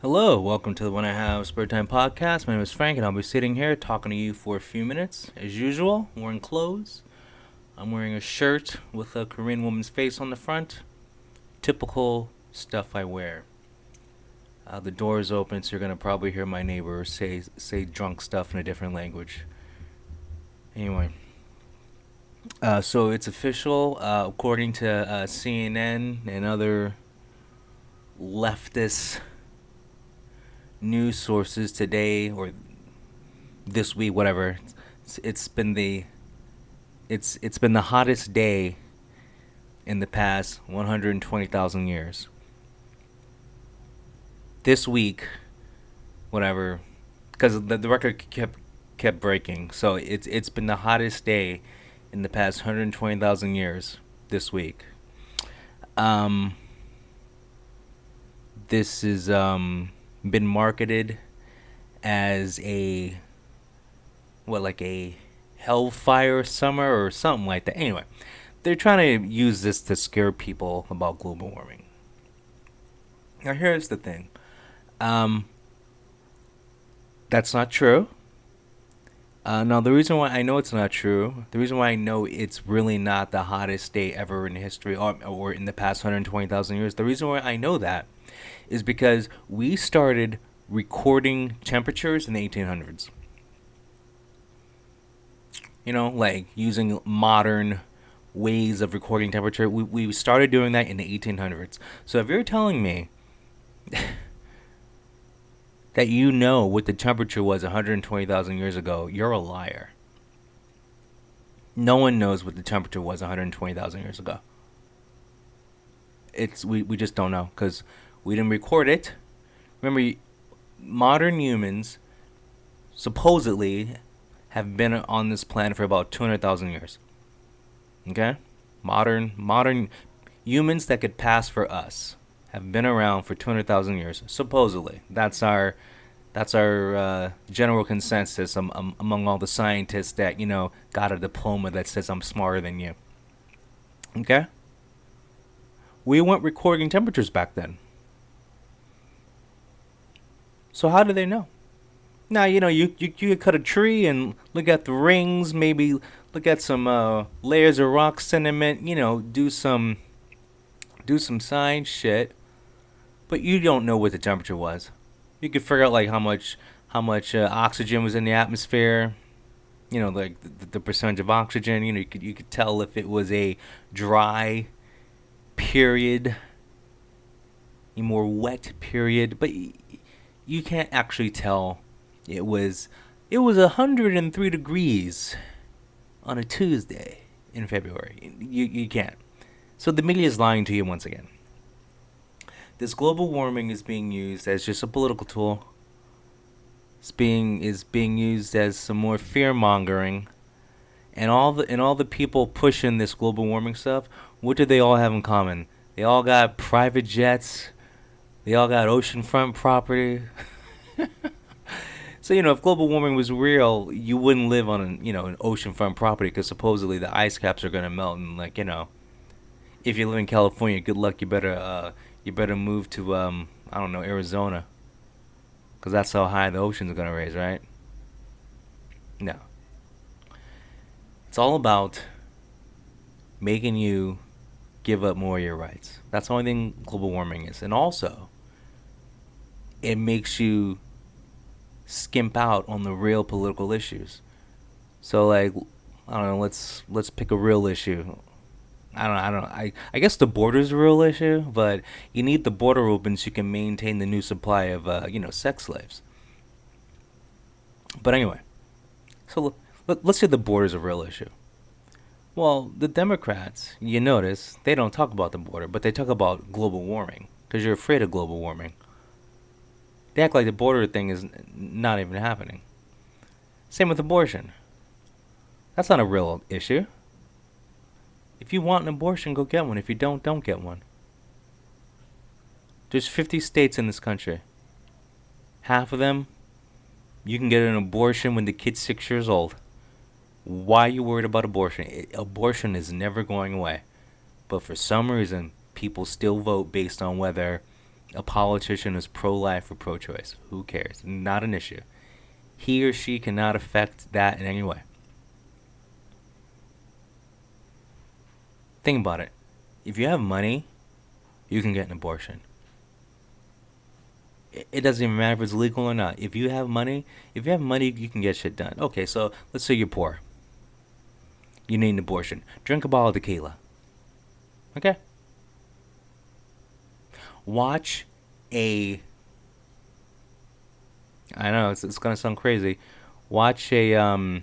Hello, welcome to the When I Have Spare Time podcast. My name is Frank, and I'll be sitting here talking to you for a few minutes. As usual, I'm wearing clothes. I'm wearing a shirt with a Korean woman's face on the front. Typical stuff I wear. The door is open, so you're gonna probably hear my neighbor say drunk stuff in a different language. Anyway, so it's official. According to CNN and other leftist news sources today or this week, whatever. It's been the it's been the hottest day in the past 120,000 years. This week, whatever, because the record kept breaking. So it's been the hottest day in the past 120,000 years this week. Um, this is been marketed as a like a hellfire summer or something like that. Anyway, they're trying to use this to scare people about global warming. Now here's the thing. Um, that's not true. Now the reason why I know it's not true, the reason why I know it's really not the hottest day ever in history or in the past 120,000 years, the reason why I know that is because we started recording temperatures in the 1800s. Like using modern ways of recording temperature. We started doing that in the 1800s. So if you're telling me that you know what the temperature was 120,000 years ago, you're a liar. No one knows what the temperature was 120,000 years ago. We just don't know because we didn't record it. Remember, modern humans supposedly have been on this planet for about 200,000 years. Okay? Modern humans that could pass for us have been around for 200,000 years, supposedly. That's our general consensus among all the scientists that, got a diploma that says I'm smarter than you. Okay? We weren't recording temperatures back then. So how do they know? Now, you could cut a tree and look at the rings, maybe look at some layers of rock sediment, do some science shit, but you don't know what the temperature was. You could figure out like how much oxygen was in the atmosphere, like the percentage of oxygen. You could tell if it was a dry period, a more wet period, but you can't actually tell. It was 103 degrees on a Tuesday in February. You can't. So the media is lying to you once again. This global warming is being used as just a political tool. Is being used as some more fear mongering, and all the people pushing this global warming stuff. What do they all have in common? They all got private jets. They all got oceanfront property. So if global warming was real, you wouldn't live on an oceanfront property because supposedly the ice caps are gonna melt and if you live in California, good luck. You better move to I don't know, Arizona, because that's how high the ocean's gonna raise, right? No, it's all about making you give up more of your rights. That's the only thing global warming is, and also it makes you skimp out on the real political issues. So like, I don't know. Let's pick a real issue. I guess the border's a real issue, but you need the border open so you can maintain the new supply of sex slaves. But anyway, so let's say the border's a real issue. Well, the Democrats, you notice, they don't talk about the border, but they talk about global warming because you're afraid of global warming. They act like the border thing is not even happening. Same with abortion. That's not a real issue. If you want an abortion, go get one. If you don't get one. There's 50 states in this country. Half of them, you can get an abortion when the kid's 6 years old. Why are you worried about abortion? Abortion is never going away. But for some reason, people still vote based on whether a politician is pro-life or pro-choice. Who cares? Not an issue. He or she cannot affect that in any way. Think about it. If you have money, you can get an abortion. It doesn't even matter if it's legal or not. If you have money, you can get shit done. Okay, so let's say you're poor. You need an abortion. Drink a bottle of tequila. Okay? Watch a. I know it's gonna sound crazy. Watch a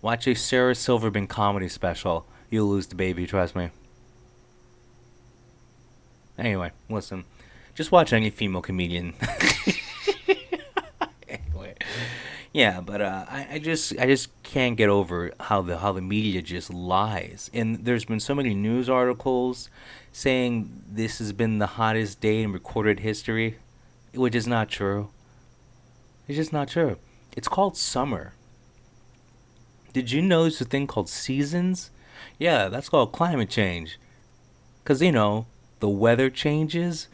watch a Sarah Silverman comedy special. You'll lose the baby, trust me. Anyway, listen. Just watch any female comedian. Anyway, yeah, but I just can't get over how the media just lies. And there's been so many news articles saying this has been the hottest day in recorded history, which is not true. It's just not true. It's called summer. Did you know there's a thing called seasons? Yeah, that's called climate change. Cause the weather changes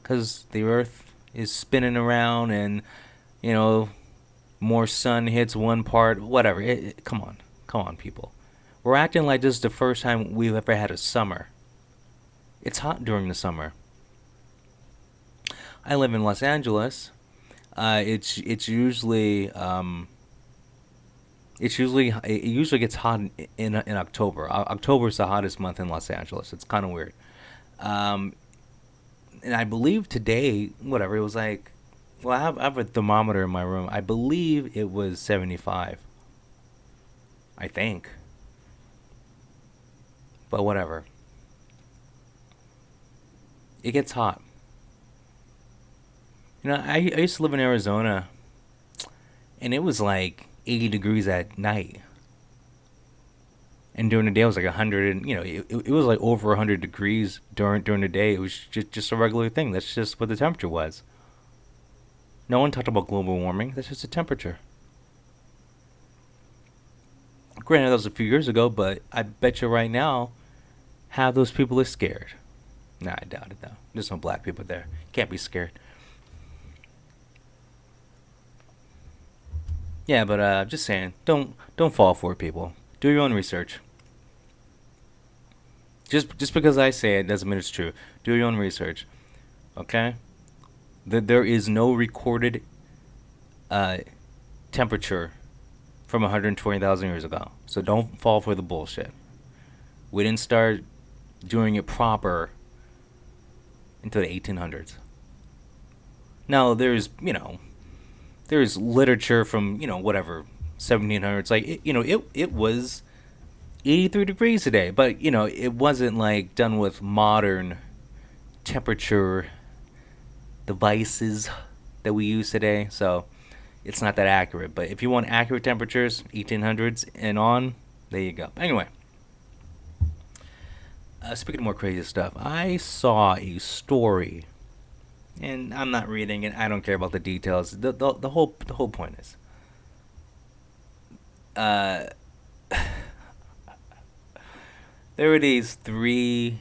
because the Earth is spinning around and you know more sun hits one part. Whatever. Come on, people. We're acting like this is the first time we've ever had a summer. It's hot during the summer. I live in Los Angeles. It's usually it usually gets hot in October. October is the hottest month in Los Angeles. It's kind of weird. Um, and I believe today, whatever it was like. Well, I have a thermometer in my room. I believe it was 75. I think, but whatever. It gets hot. I used to live in Arizona, and it was like 80 degrees at night, and during the day it was like 100, and it was like over 100 degrees during the day. It was just a regular thing. That's just what the temperature was. No one talked about global warming. That's just the temperature. Granted, that was a few years ago, but I bet you right now, half those people are scared. Nah, I doubt it though. There's no black people there. Can't be scared. Yeah, but just saying, don't fall for it, people. Do your own research. Just because I say it doesn't mean it's true. Do your own research. Okay? There is no recorded uh, temperature from 120,000 years ago. So don't fall for the bullshit. We didn't start doing it proper until the 1800s. Now there's literature from whatever 1700s. Like it was 83 degrees today, but it wasn't like done with modern temperature devices that we use today. So it's not that accurate. But if you want accurate temperatures, 1800s and on, there you go. Anyway, speaking of more crazy stuff, I saw a story, and I'm not reading it. I don't care about the details. The whole point is, uh, there were these three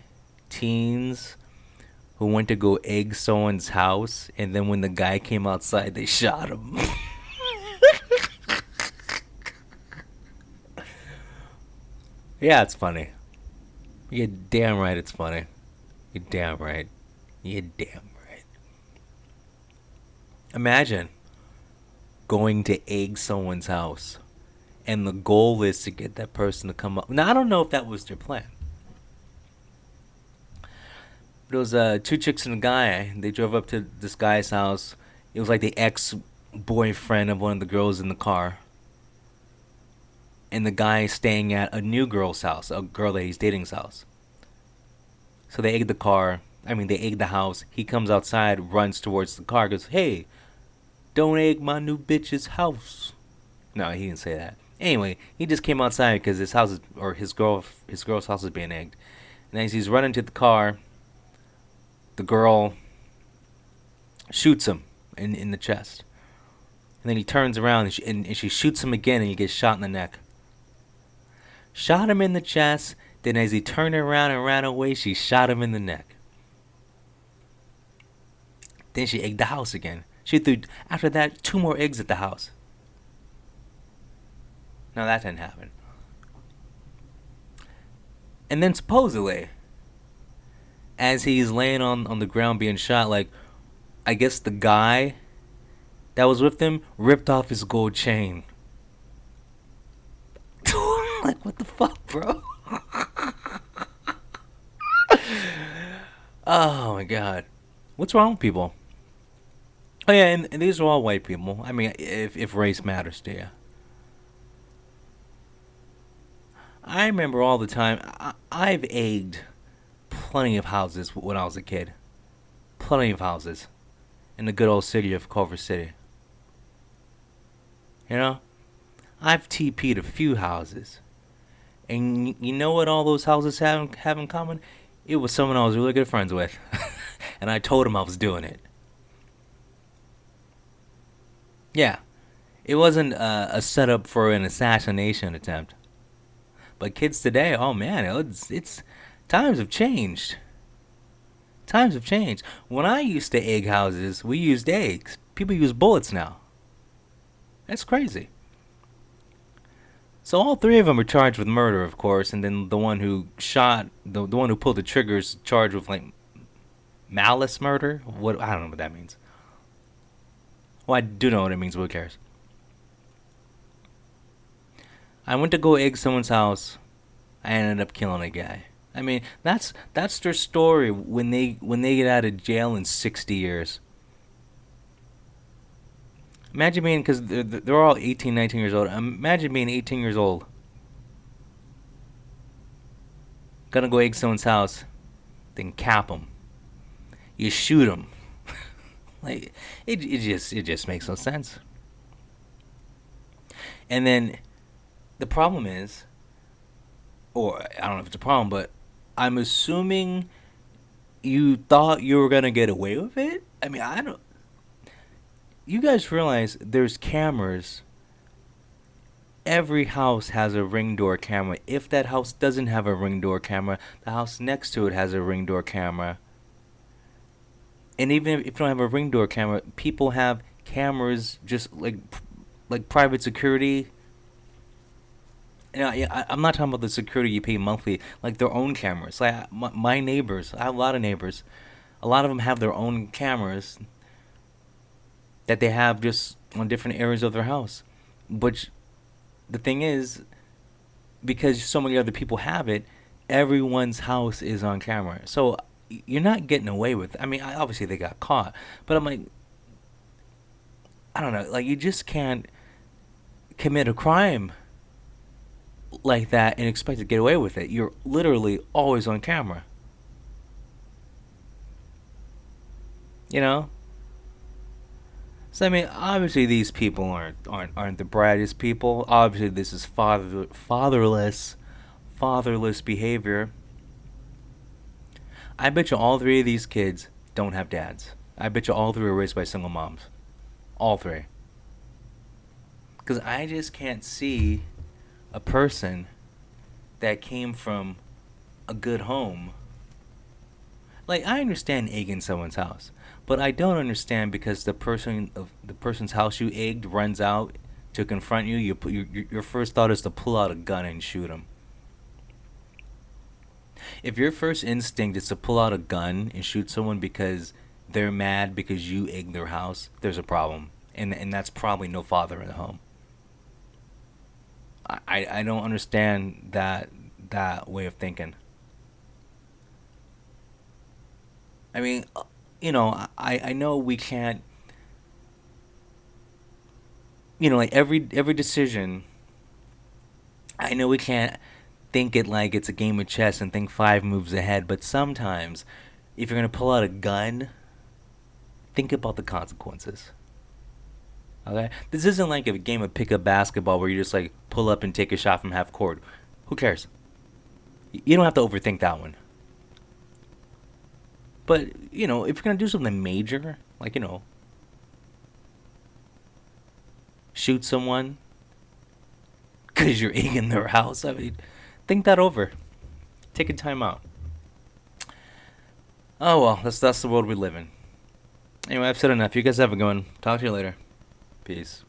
teens who went to go egg someone's house, and then when the guy came outside, they shot him. Yeah, it's funny. You're damn right it's funny. You're damn right. You're damn right. Imagine going to egg someone's house, and the goal is to get that person to come up. Now, I don't know if that was their plan. There was two chicks and a guy. They drove up to this guy's house. It was like the ex-boyfriend of one of the girls in the car, and the guy staying at a new girl's house, a girl that he's dating's house. So they egged the car. I mean, they egged the house. He comes outside, runs towards the car, goes, "Hey, don't egg my new bitch's house." No, he didn't say that. Anyway, he just came outside because his house is, or his girl's house is being egged. And as he's running to the car, the girl shoots him in the chest. And then he turns around and she shoots him again, and he gets shot in the neck. Shot him in the chest. Then as he turned around and ran away, she shot him in the neck. Then she egged the house again. She threw, after that, 2 more eggs at the house. Now that didn't happen. And then supposedly, as he's laying on the ground being shot, like, I guess the guy that was with him ripped off his gold chain. Like, what the fuck, bro? Oh my god. What's wrong with people? Oh yeah, and these are all white people. I mean, if race matters to you. I remember all the time. I've egged plenty of houses when I was a kid. Plenty of houses in the good old city of Culver City. You know, I've TP'd a few houses, and you know what all those houses have in common? It was someone I was really good friends with, and I told him I was doing it. Yeah, it wasn't a setup for an assassination attempt. But kids today, oh man, it's times have changed. Times have changed. When I used to egg houses, we used eggs. People use bullets now. That's crazy. So all three of them are charged with murder, of course, and then the one who shot, the one who pulled the trigger is charged with like malice murder. What, I don't know what that means. Well, I do know what it means, but who cares? I went to go egg someone's house. I ended up killing a guy. I mean, that's their story when they get out of jail in 60 years. Imagine being, because they're all 18, 19 years old. Imagine being 18 years old. Gonna go egg someone's house, then cap them. You shoot them. Like, it just makes no sense. And then the problem is, or I don't know if it's a problem, but I'm assuming you thought you were gonna get away with it. I mean, I don't. You guys realize there's cameras. Every house has a ring door camera. If that house doesn't have a ring door camera, the house next to it has a ring door camera. And even if you don't have a ring door camera, people have cameras just like private security. I'm not talking about the security you pay monthly, like their own cameras. Like my neighbors, I have a lot of neighbors. A lot of them have their own cameras that they have just on different areas of their house. But the thing is, because so many other people have it, everyone's house is on camera. So you're not getting away with it. I mean, obviously they got caught, but I'm like, I don't know, like you just can't commit a crime like that and expect to get away with it. You're literally always on camera. You know? So I mean, obviously these people aren't the brightest people. Obviously this is fatherless behavior. I bet you all three of these kids don't have dads. I bet you all three were raised by single moms. All three. Because I just can't see a person that came from a good home. Like, I understand egging someone's house, but I don't understand because the person's house you egged runs out to confront you. Your first thought is to pull out a gun and shoot him. If your first instinct is to pull out a gun and shoot someone because they're mad because you egged their house, there's a problem, and that's probably no father in the home. I don't understand that way of thinking. I mean, I know we can't, like every decision. I know we can't think it like it's a game of chess and think 5 moves ahead, but sometimes, if you're gonna pull out a gun, think about the consequences. Okay, this isn't like a game of pickup basketball where you just like pull up and take a shot from half court. Who cares? You don't have to overthink that one. But if you're gonna do something major, like shoot someone because you're egging their house, I mean, think that over. Take a time out. Oh well, that's the world we live in. Anyway, I've said enough. You guys have a good one. Talk to you later. Peace.